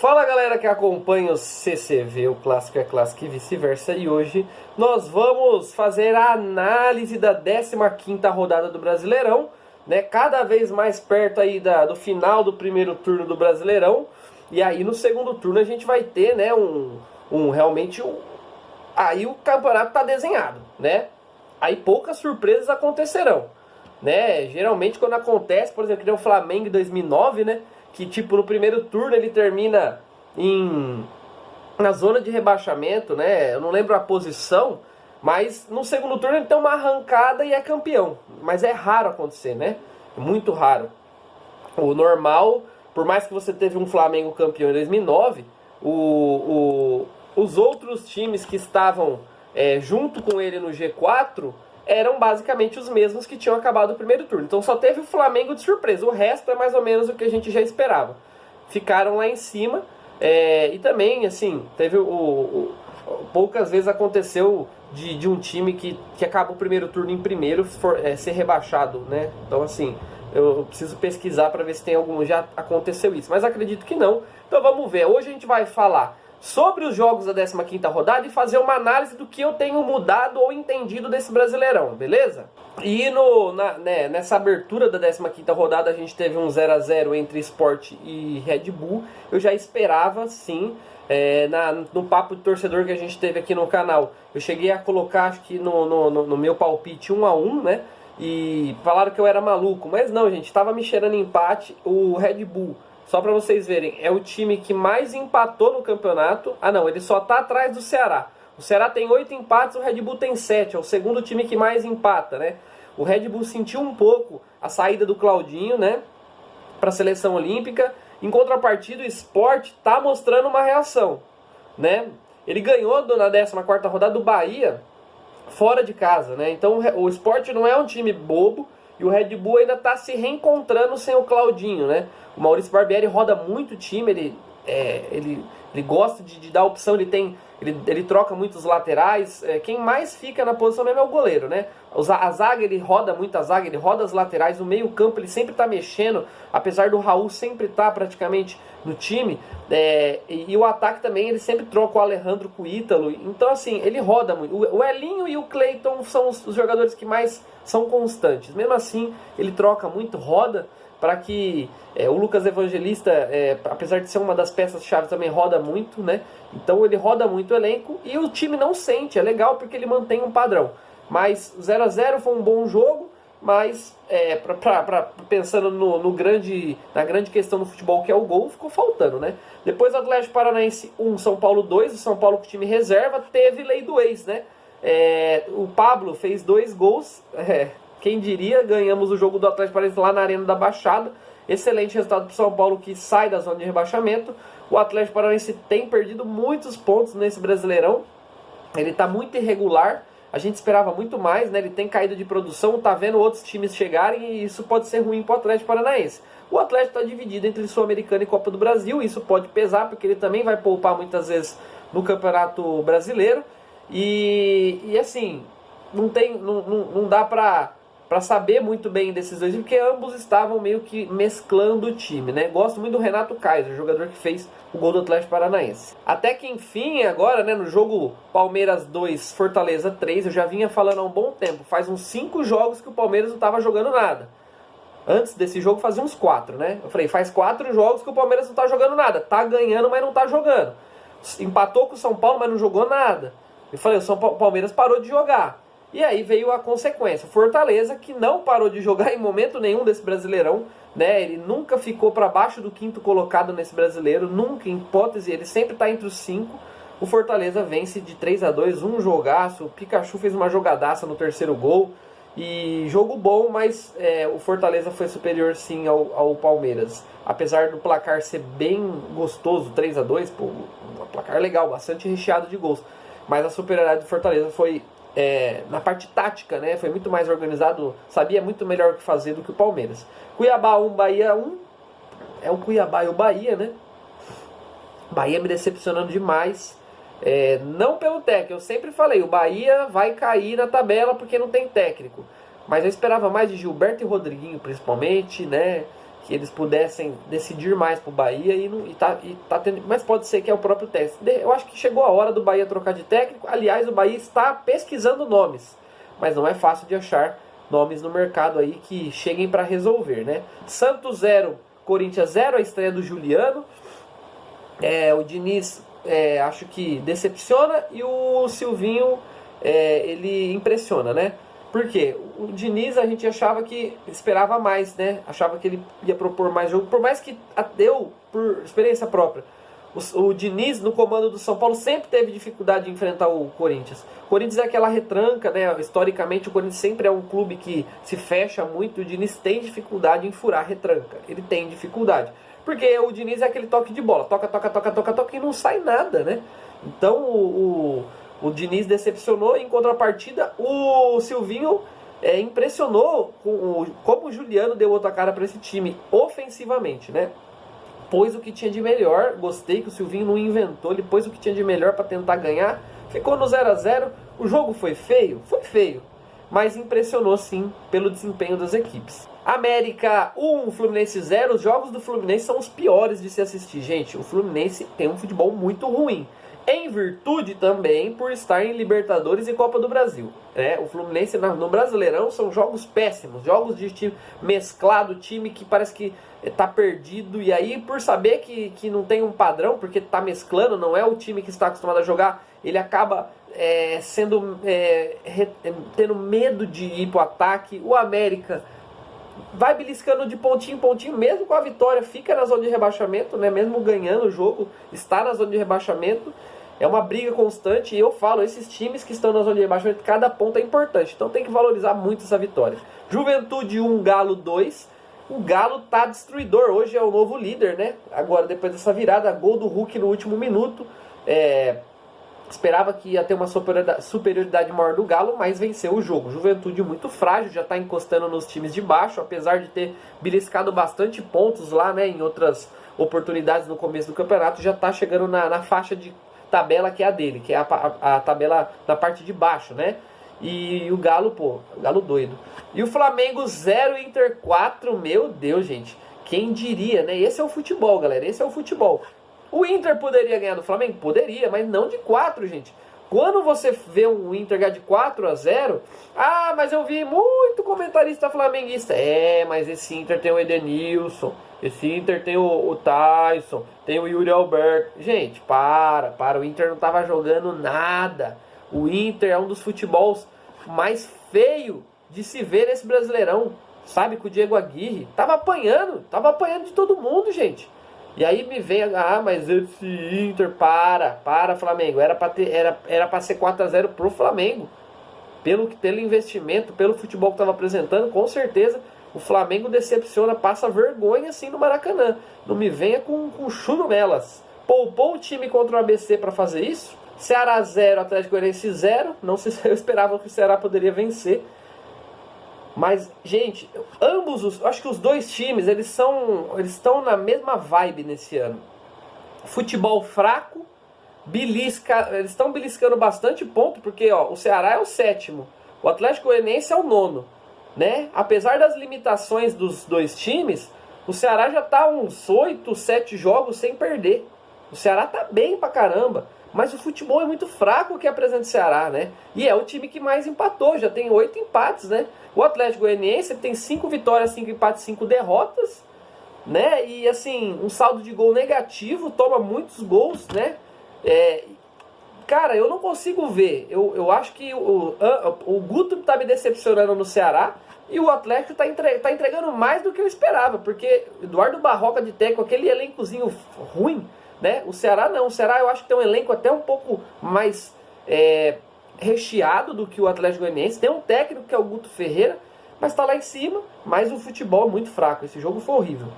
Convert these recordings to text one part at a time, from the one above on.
Fala galera que acompanha o CCV, o Clássico é Clássico e vice-versa, e hoje nós vamos fazer a análise da 15ª rodada do Brasileirão, né? Cada vez mais perto aí do final do primeiro turno do Brasileirão, e aí no segundo turno a gente vai ter, né, aí o campeonato tá desenhado, né? Aí poucas surpresas acontecerão, né? Geralmente quando acontece, por exemplo, que nem o Flamengo em 2009, né? Que tipo no primeiro turno ele termina na zona de rebaixamento, né? Eu não lembro a posição, mas no segundo turno ele tem uma arrancada e é campeão. Mas é raro acontecer, né? Muito raro. O normal, por mais que você teve um Flamengo campeão em 2009, os outros times que estavam junto com ele no G4 eram basicamente os mesmos que tinham acabado o primeiro turno. Então só teve o Flamengo de surpresa. O resto é mais ou menos o que a gente já esperava. Ficaram lá em cima. E também, assim, teve poucas vezes aconteceu de um time que acaba o primeiro turno em primeiro ser rebaixado, né? Então, assim, eu preciso pesquisar para ver se tem algum. Já aconteceu isso, mas acredito que não. Então vamos ver. Hoje a gente vai falar sobre os jogos da 15ª rodada e fazer uma análise do que eu tenho mudado ou entendido desse Brasileirão, beleza? E nessa abertura da 15ª rodada a gente teve um 0x0 entre Sport e Red Bull. Eu já esperava, sim, no papo de torcedor que a gente teve aqui no canal. Eu cheguei a colocar, acho que no meu palpite 1x1, né? E falaram que eu era maluco, mas não, gente, estava me cheirando empate. O Red Bull, só para vocês verem, é o time que mais empatou no campeonato. Ah não, ele só tá atrás do Ceará. O Ceará tem 8 empates, o Red Bull tem 7. É o segundo time que mais empata, né? O Red Bull sentiu um pouco a saída do Claudinho, né, para a seleção olímpica. Em contrapartida, o Sport tá mostrando uma reação, né? Ele ganhou na 14ª rodada do Bahia fora de casa, né? Então o Sport não é um time bobo. E o Red Bull ainda está se reencontrando sem o Claudinho, né? O Maurício Barbieri roda muito o time, ele gosta de dar opção, ele troca muitos laterais. Quem mais fica na posição mesmo é o goleiro, né? A zaga, ele roda muito a zaga, ele roda as laterais, o meio campo ele sempre está mexendo, apesar do Raul sempre estar praticamente no time. E o ataque também, ele sempre troca o Alejandro com o Ítalo. Então assim, ele roda muito. O Elinho e o Cleiton são os jogadores que mais são constantes. Mesmo assim, ele troca muito, roda, para que o Lucas Evangelista, apesar de ser uma das peças-chave, também roda muito, né? Então ele roda muito o elenco e o time não sente. É legal porque ele mantém um padrão. Mas 0x0 foi um bom jogo, mas pensando na grande questão do futebol, que é o gol, ficou faltando, né? Depois o Atlético Paranaense 1, São Paulo 2, o São Paulo com o time reserva, teve lei do ex, né? O Pablo fez 2 gols, quem diria, ganhamos o jogo do Atlético Paranaense lá na Arena da Baixada. Excelente resultado para o São Paulo, que sai da zona de rebaixamento. O Atlético Paranaense tem perdido muitos pontos nesse Brasileirão, ele está muito irregular. A gente esperava muito mais, né? Ele tem caído de produção, tá vendo outros times chegarem e isso pode ser ruim para o Atlético Paranaense. O Atlético está dividido entre Sul-Americana e Copa do Brasil, isso pode pesar porque ele também vai poupar muitas vezes no Campeonato Brasileiro. E assim, não dá para saber muito bem desses dois, porque ambos estavam meio que mesclando o time, né? Gosto muito do Renato Kaiser, jogador que fez o gol do Atlético Paranaense. Até que enfim, agora, né, no jogo Palmeiras 2, Fortaleza 3, eu já vinha falando há um bom tempo, faz uns 5 jogos que o Palmeiras não estava jogando nada. Antes desse jogo fazia uns 4, né? Eu falei, faz 4 jogos que o Palmeiras não tá jogando nada. Tá ganhando, mas não tá jogando. Empatou com o São Paulo, mas não jogou nada. Eu falei, o Palmeiras parou de jogar. E aí veio a consequência. Fortaleza, que não parou de jogar em momento nenhum desse Brasileirão, né? Ele nunca ficou para baixo do 5º colocado nesse Brasileiro, nunca, em hipótese, ele sempre está entre os 5. O Fortaleza vence de 3x2, um jogaço. O Pikachu fez uma jogadaça no terceiro gol. E jogo bom, mas o Fortaleza foi superior sim ao Palmeiras. Apesar do placar ser bem gostoso, 3x2, pô, um placar legal, bastante recheado de gols. Mas a superioridade do Fortaleza foi na parte tática, né? Foi muito mais organizado, sabia muito melhor o que fazer do que o Palmeiras. Cuiabá 1, Bahia 1. É o Cuiabá e o Bahia, né? Bahia me decepcionando demais. Não pelo técnico, eu sempre falei, o Bahia vai cair na tabela porque não tem técnico. Mas eu esperava mais de Gilberto e Rodriguinho, principalmente, né? que eles pudessem decidir mais pro Bahia e tá tendo, mas pode ser que é o próprio teste. Eu acho que chegou a hora do Bahia trocar de técnico. Aliás, o Bahia está pesquisando nomes, mas não é fácil de achar nomes no mercado aí que cheguem para resolver, né? Santos 0, Corinthians 0, a estreia do Juliano. O Diniz acho que decepciona e o Silvinho ele impressiona, né? Por quê? O Diniz a gente achava que esperava mais, né? Achava que ele ia propor mais jogo, por mais que deu, por experiência própria. O Diniz, no comando do São Paulo, sempre teve dificuldade de enfrentar o Corinthians. O Corinthians é aquela retranca, né? Historicamente, o Corinthians sempre é um clube que se fecha muito. O Diniz tem dificuldade em furar a retranca. Ele tem dificuldade. Porque o Diniz é aquele toque de bola. Toca, toca, toca, toca, toca e não sai nada, né? Então, o Diniz decepcionou. Em contrapartida, o Silvinho impressionou com como o Juliano deu outra cara para esse time ofensivamente, né? Pôs o que tinha de melhor. Gostei que o Silvinho não inventou. Ele pôs o que tinha de melhor para tentar ganhar. Ficou no 0 a 0. O jogo foi feio? Foi feio. Mas impressionou sim pelo desempenho das equipes. América 1, Fluminense 0. Os jogos do Fluminense são os piores de se assistir. Gente, o Fluminense tem um futebol muito ruim. Em virtude também por estar em Libertadores e Copa do Brasil. O Fluminense no Brasileirão são jogos péssimos. Jogos de time mesclado, time que parece que está perdido. E aí, por saber que não tem um padrão, porque está mesclando, não é o time que está acostumado a jogar, ele acaba tendo medo de ir para o ataque. O América vai beliscando de pontinho em pontinho, mesmo com a vitória, fica na zona de rebaixamento, né? Mesmo ganhando o jogo, está na zona de rebaixamento. É uma briga constante e eu falo, esses times que estão na zona de rebaixamento, cada ponto é importante. Então tem que valorizar muito essa vitória. Juventude 1, Galo 2. O Galo tá destruidor, hoje é o novo líder, né? Agora, depois dessa virada, gol do Hulk no último minuto. Esperava que ia ter uma superioridade maior do Galo, mas venceu o jogo. Juventude muito frágil, já está encostando nos times de baixo, apesar de ter beliscado bastante pontos lá, né, em outras oportunidades no começo do campeonato, já está chegando na faixa de tabela que é a dele, que é a tabela na parte de baixo, né? E o Galo, o Galo doido. E o Flamengo 0, Inter 4, meu Deus, gente. Quem diria, né? Esse é o futebol, galera, esse é o futebol. O Inter poderia ganhar do Flamengo? Poderia, mas não de 4, gente. Quando você vê um Inter ganhar de 4 a 0, mas eu vi muito comentarista flamenguista. Mas esse Inter tem o Edenilson, esse Inter tem o Tyson, tem o Yuri Alberto. Gente, para, o Inter não estava jogando nada. O Inter é um dos futebols mais feio de se ver nesse Brasileirão. Sabe, com o Diego Aguirre. Tava apanhando de todo mundo, gente. E aí me vem, mas esse Inter, para Flamengo, era para ser 4 a 0 pro Flamengo. Pelo investimento, pelo futebol que estava apresentando, com certeza o Flamengo decepciona, passa vergonha assim no Maracanã. Não me venha com churumelas. Poupou o time contra o ABC para fazer isso. Ceará 0, Atlético Goianiense 0. Não sei se eu esperava que o Ceará poderia vencer. Mas, gente, acho que os dois times, eles estão na mesma vibe nesse ano. Futebol fraco, eles estão beliscando bastante ponto, porque o Ceará é o 7º, o Atlético Goianiense é o 9º, né? Apesar das limitações dos dois times, o Ceará já está uns 8, 7 jogos sem perder. O Ceará tá bem pra caramba. Mas o futebol é muito fraco que apresenta o Ceará, né? E é o time que mais empatou, já tem 8 empates, né? O Atlético Goianiense tem 5 vitórias, 5 empates, 5 derrotas, né? E assim, um saldo de gol negativo, toma muitos gols, né? Cara, eu não consigo ver. Eu acho que o Guto tá me decepcionando no Ceará e o Atlético tá entregando mais do que eu esperava, porque Eduardo Barroca de técnico, aquele elencozinho ruim, né? O Ceará não. O Ceará eu acho que tem um elenco até um pouco mais recheado do que o Atlético Goianiense. Tem um técnico que é o Guto Ferreira, mas está lá em cima. Mas o futebol é muito fraco. Esse jogo foi horrível.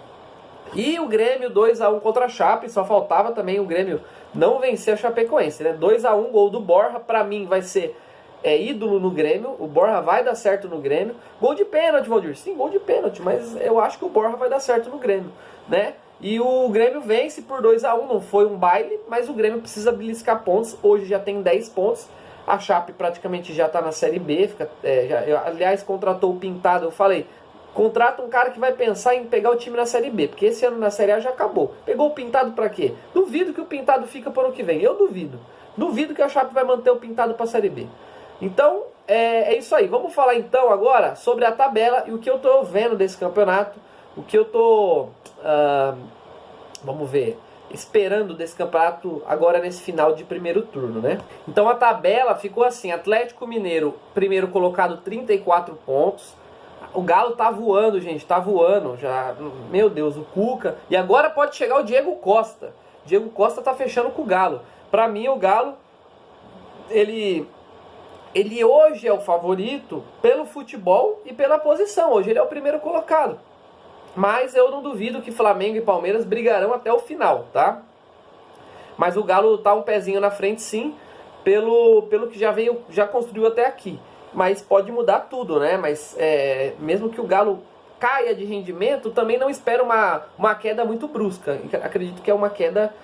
E o Grêmio 2 a 1 contra a Chape. Só faltava também o Grêmio não vencer a Chapecoense, né? 2 a 1, gol do Borja. Para mim vai ser ídolo no Grêmio. O Borja vai dar certo no Grêmio. Gol de pênalti, Valdir. Sim, gol de pênalti. Mas eu acho que o Borja vai dar certo no Grêmio, né? E o Grêmio vence por 2 a 1, não foi um baile, mas o Grêmio precisa beliscar pontos. Hoje já tem 10 pontos. A Chape praticamente já está na Série B. Aliás, contratou o Pintado, eu falei, Contrata um cara que vai pensar em pegar o time na Série B, porque esse ano na Série A já acabou. Pegou o Pintado pra quê? Duvido que o Pintado fica para o ano que vem. Eu duvido. Duvido que a Chape vai manter o Pintado pra Série B. Então, é isso aí. Vamos falar então agora sobre a tabela e o que eu tô vendo desse campeonato. O que eu tô, vamos ver, esperando desse campeonato agora nesse final de primeiro turno, né? Então a tabela ficou assim: Atlético Mineiro, primeiro colocado, 34 pontos. O Galo tá voando, gente, tá voando. Já, meu Deus, o Cuca. E agora pode chegar o Diego Costa. Diego Costa tá fechando com o Galo. Pra mim, o Galo, ele hoje é o favorito pelo futebol e pela posição. Hoje ele é o primeiro colocado. Mas eu não duvido que Flamengo e Palmeiras brigarão até o final, tá? Mas o Galo tá um pezinho na frente, sim, pelo que já construiu até aqui. Mas pode mudar tudo, né? Mas mesmo que o Galo caia de rendimento, também não espero uma queda muito brusca. Acredito que é uma queda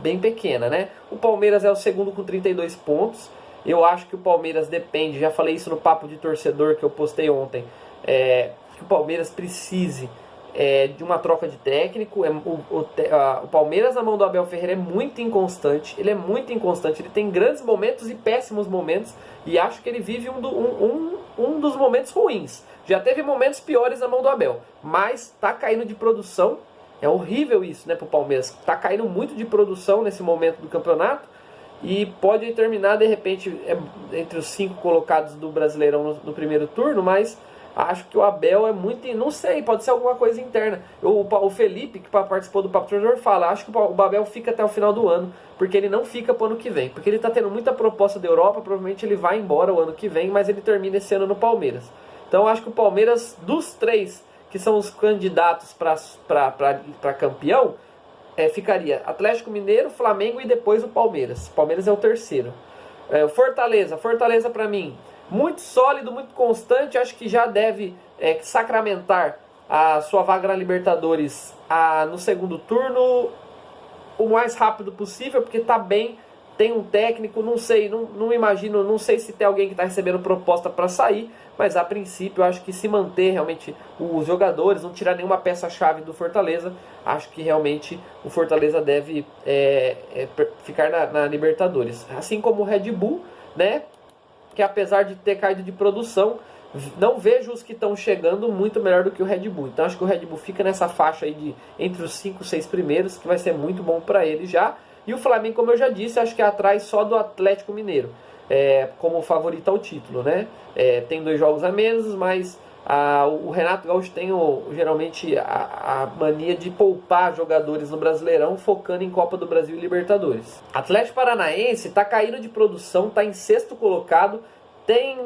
bem pequena, né? O Palmeiras é o segundo com 32 pontos. Eu acho que o Palmeiras depende, já falei isso no Papo de Torcedor que eu postei ontem, que o Palmeiras precise de uma troca de técnico. O Palmeiras na mão do Abel Ferreira é muito inconstante. Ele é muito inconstante. Ele tem grandes momentos e péssimos momentos. E acho que ele vive um dos momentos ruins. Já teve momentos piores na mão do Abel. Mas tá caindo de produção. É horrível isso, né, pro Palmeiras. Tá caindo muito de produção nesse momento do campeonato. E pode terminar, de repente, entre os 5 colocados do Brasileirão no primeiro turno. Mas acho que o Abel é muito... Não sei, pode ser alguma coisa interna. O Felipe, que participou do Papo Torcedor, fala: acho que o Abel fica até o final do ano, porque ele não fica pro ano que vem. Porque ele tá tendo muita proposta da Europa, provavelmente ele vai embora o ano que vem, mas ele termina esse ano no Palmeiras. Então acho que o Palmeiras, dos 3 que são os candidatos para campeão, ficaria Atlético Mineiro, Flamengo e depois o Palmeiras. O Palmeiras é o terceiro. Fortaleza para mim, muito sólido, muito constante. Acho que já deve sacramentar a sua vaga na Libertadores no segundo turno o mais rápido possível, porque tá bem, tem um técnico, não sei, não imagino, não sei se tem alguém que está recebendo proposta para sair, mas a princípio eu acho que se manter realmente os jogadores, não tirar nenhuma peça-chave do Fortaleza, acho que realmente o Fortaleza deve ficar na Libertadores. Assim como o Red Bull, né, que apesar de ter caído de produção, não vejo os que estão chegando muito melhor do que o Red Bull. Então acho que o Red Bull fica nessa faixa aí entre os 5, 6 primeiros, que vai ser muito bom para ele já. E o Flamengo, como eu já disse, acho que é atrás só do Atlético Mineiro, como favorito ao título, né? Tem 2 jogos a menos, mas o Renato Gaúcho tem geralmente a mania de poupar jogadores no Brasileirão, focando em Copa do Brasil e Libertadores. Atlético Paranaense está caindo de produção, está em 6º colocado, tem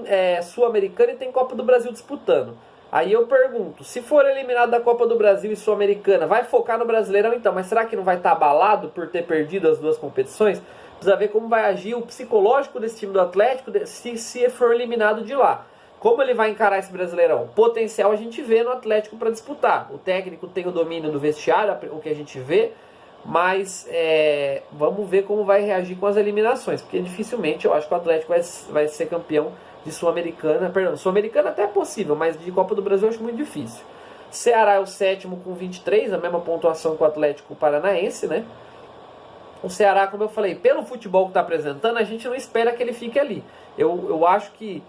Sul-Americana e tem Copa do Brasil disputando. Aí eu pergunto, se for eliminado da Copa do Brasil e Sul-Americana, vai focar no Brasileirão então, mas será que não vai estar abalado por ter perdido as 2 competições? Precisa ver como vai agir o psicológico desse time do Atlético se for eliminado de lá. Como ele vai encarar esse Brasileirão? Potencial a gente vê no Atlético para disputar. O técnico tem o domínio do vestiário, o que a gente vê, mas vamos ver como vai reagir com as eliminações, porque dificilmente eu acho que o Atlético vai ser campeão de Sul-Americana. Perdão, Sul-Americana até é possível, mas de Copa do Brasil eu acho muito difícil. Ceará é o 7º com 23, a mesma pontuação que o Atlético Paranaense, né? O Ceará, como eu falei, pelo futebol que está apresentando, a gente não espera que ele fique ali. Eu acho que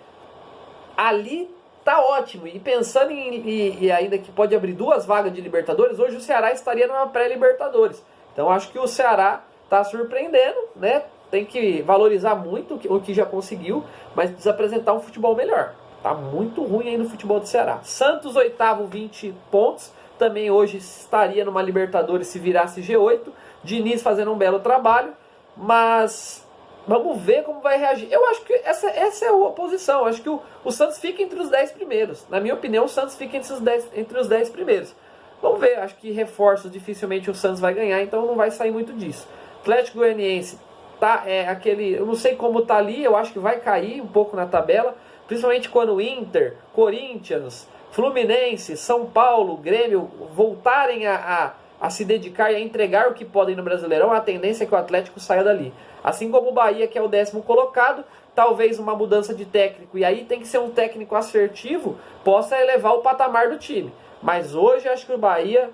ali tá ótimo. E pensando e ainda que pode abrir 2 vagas de Libertadores, hoje o Ceará estaria numa pré-Libertadores. Então acho que o Ceará está surpreendendo, né? Tem que valorizar muito o que já conseguiu, mas precisa apresentar um futebol melhor. Tá muito ruim aí no futebol do Ceará. Santos, 8º, 20 pontos. Também hoje estaria numa Libertadores se virasse G8. Diniz fazendo um belo trabalho, mas vamos ver como vai reagir. Eu acho que essa é a posição. Eu acho que o Santos fica entre os 10 primeiros. Na minha opinião, o Santos fica entre os 10 primeiros. Vamos ver, acho que reforços dificilmente o Santos vai ganhar, então não vai sair muito disso. Atlético Goianiense tá, eu não sei como tá ali, eu acho que vai cair um pouco na tabela, principalmente quando o Inter, Corinthians, Fluminense, São Paulo, Grêmio voltarem a a se dedicar e a entregar o que podem no Brasileirão, a tendência é que o Atlético saia dali. Assim como o Bahia, que é o 10º colocado, talvez uma mudança de técnico, e aí tem que ser um técnico assertivo, possa elevar o patamar do time. Mas hoje acho que o Bahia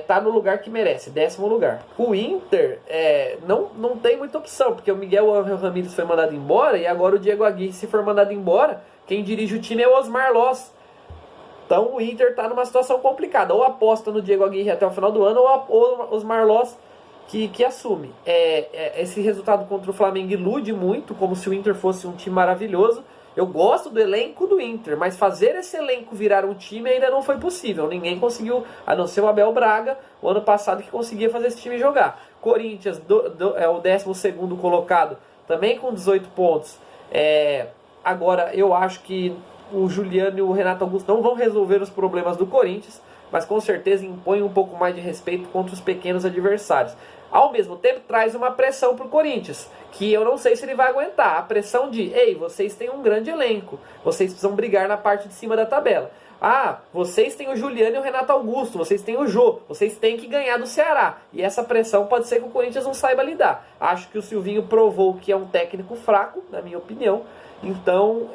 tá no lugar que merece, 10º lugar. O Inter não tem muita opção, porque o Miguel Ramírez foi mandado embora, e agora o Diego Aguirre, se for mandado embora, quem dirige o time é o Osmar Loss. Então o Inter está numa situação complicada. Ou aposta no Diego Aguirre até o final do ano, ou os Marlós que assume. Esse resultado contra o Flamengo ilude muito, como se o Inter fosse um time maravilhoso. Eu gosto do elenco do Inter, mas fazer esse elenco virar um time ainda não foi possível. Ninguém conseguiu, a não ser o Abel Braga, o ano passado, que conseguia fazer esse time jogar. Corinthians é o 12º colocado, também com 18 pontos. Agora, eu acho que o Juliano e o Renato Augusto não vão resolver os problemas do Corinthians, mas com certeza impõe um pouco mais de respeito contra os pequenos adversários. Ao mesmo tempo, traz uma pressão para o Corinthians, que eu não sei se ele vai aguentar. A pressão de, ei, vocês têm um grande elenco, vocês precisam brigar na parte de cima da tabela. Ah, vocês têm o Juliano e o Renato Augusto, vocês têm o Jô, vocês têm que ganhar do Ceará. E essa pressão pode ser que o Corinthians não saiba lidar. Acho que o Silvinho provou que é um técnico fraco, na minha opinião. Então,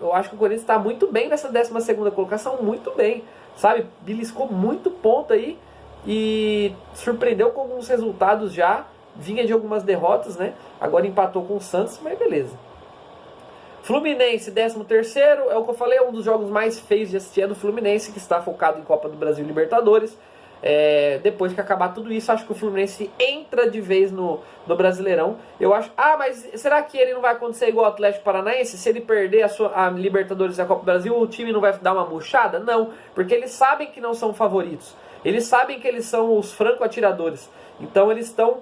eu acho que o Corinthians está muito bem nessa 12ª colocação, muito bem, sabe? Beliscou muito ponto aí e surpreendeu com alguns resultados já, vinha de algumas derrotas, né? Agora empatou com o Santos, mas beleza. Fluminense, 13º, é o que eu falei, é um dos jogos mais feios de assistir, é do Fluminense, que está focado em Copa do Brasil e Libertadores. Depois que acabar tudo isso, acho que o Fluminense entra de vez no Brasileirão. Eu acho, mas será que ele não vai acontecer igual o Atlético Paranaense? Se ele perder a Libertadores e a Copa do Brasil, o time não vai dar uma murchada? Não, porque eles sabem que não são favoritos. Eles sabem que eles são os franco-atiradores. Então eles estão,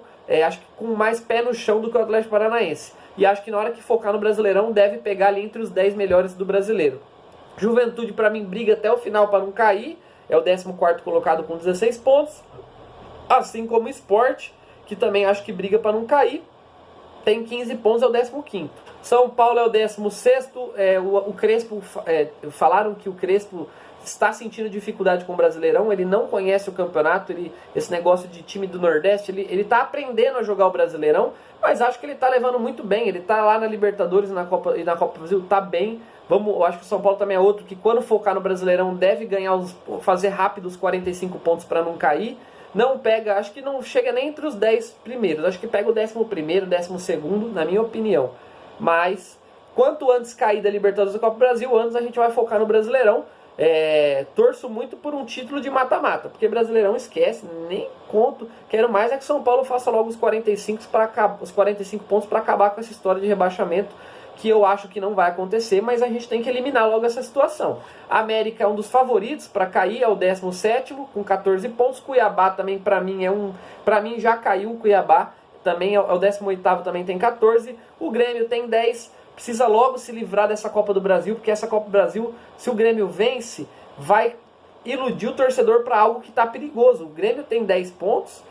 acho que com mais pé no chão do que o Atlético Paranaense. E acho que na hora que focar no Brasileirão, deve pegar ali entre os 10 melhores do Brasileiro. Juventude, para mim, briga até o final para não cair. É o 14º colocado com 16 pontos. Assim como o Sport, que também acho que briga para não cair. Tem 15 pontos, é o 15º. São Paulo é o 16º. O Crespo, falaram que o Crespo está sentindo dificuldade com o Brasileirão. Ele não conhece o campeonato. Esse negócio de time do Nordeste, ele está aprendendo a jogar o Brasileirão. Mas acho que ele está levando muito bem. Ele está lá na Libertadores e na Copa do Brasil, está bem. Eu acho que o São Paulo também é outro que, quando focar no Brasileirão, deve fazer rápido os 45 pontos para não cair. Não pega, acho que não chega nem entre os 10 primeiros. Acho que pega o 11º, 12º, na minha opinião. Mas, quanto antes cair da Libertadores da Copa do Brasil, antes a gente vai focar no Brasileirão. Torço muito por um título de mata-mata, porque Brasileirão esquece, nem conto. Quero mais é que São Paulo faça logo os 45 pontos para acabar com essa história de rebaixamento, que eu acho que não vai acontecer, mas a gente tem que eliminar logo essa situação. A América é um dos favoritos para cair, é o 17º, com 14 pontos. Cuiabá também, para mim, já caiu o Cuiabá, também é o 18º, também tem 14. O Grêmio tem 10, precisa logo se livrar dessa Copa do Brasil, porque essa Copa do Brasil, se o Grêmio vence, vai iludir o torcedor para algo que está perigoso. O Grêmio tem 10 pontos,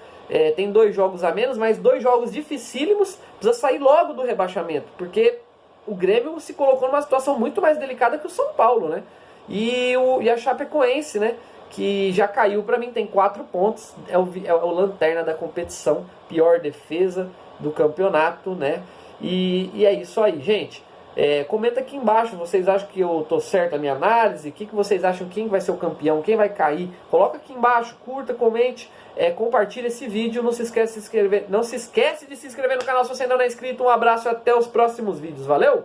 tem 2 jogos a menos, mas 2 jogos dificílimos, precisa sair logo do rebaixamento, porque o Grêmio se colocou numa situação muito mais delicada que o São Paulo, né? E a Chapecoense, né? Que já caiu, para mim tem 4 pontos, é o lanterna da competição, pior defesa do campeonato, né? E é isso aí, gente. Comenta aqui embaixo, vocês acham que eu tô certo na minha análise? O que vocês acham, quem vai ser o campeão, quem vai cair? Coloca aqui embaixo, curta, comente, compartilha esse vídeo, não se esquece de se inscrever no canal se você ainda não é inscrito. Um abraço e até os próximos vídeos, valeu?